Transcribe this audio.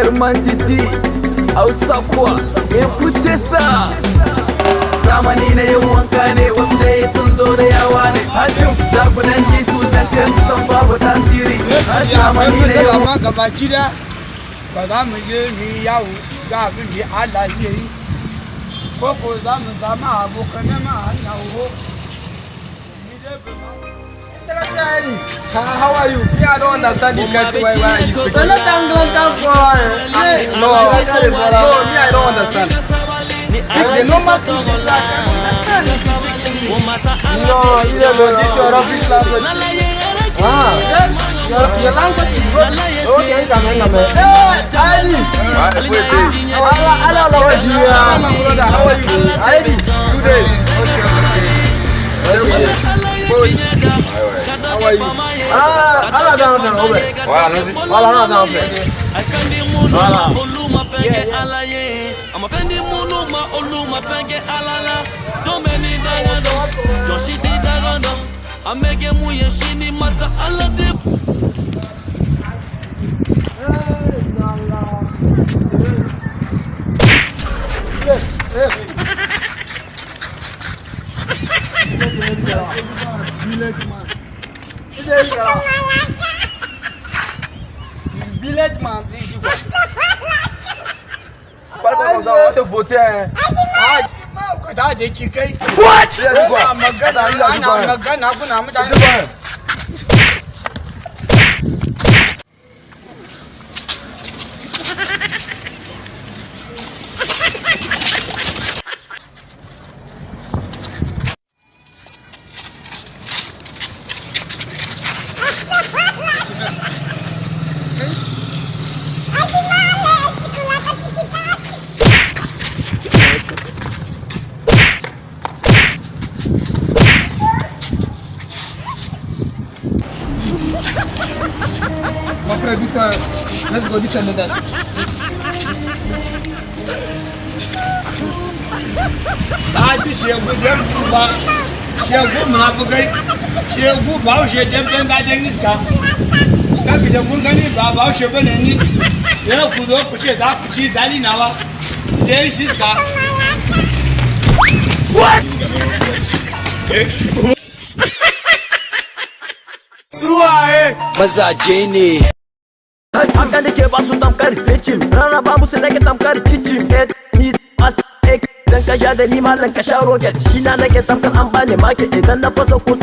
Hermantiti, Hausa kuwa, écoutez ça. Zamani na yin wanka ne, wasu dai sun zo da yawa ne. Hajjum, za ku dan ji su zance su san babu tasiri. Zamani na yin wanka gaba gida, ba za mu je mu yi yawo ga abin da Allah zai yi. Ko za mu samu abokan ma hanya ho. How are you? Me, I don't understand this kind of why you speak. No, me, I don't understand. Speak the normal English like I understand. No, this is your office language. Yes, your language is rubbish. Okay, come on. Ali! How are you? Ali! 2 days. How are you? Allah down there, over. Allah down there. Village man, what a beauty. What? My producer, let's go this and that. Aji shegu dem duba, shegu munafukai, shegu bahaushe dem ɗan gadon iska. Saboda kun gani ba bahaushe bane ni, yau ku zo ku ce za ku ci zali nawa, je iska. What? Suwaye! mazaje ne. Haka nake ba su tamkar hicim, rarraba musu nake tamkar cicim. Ni as ek, dan ka sha da ni malan ka sha rocket. Shi na nake tamkar an bani make idan na fasa kusa.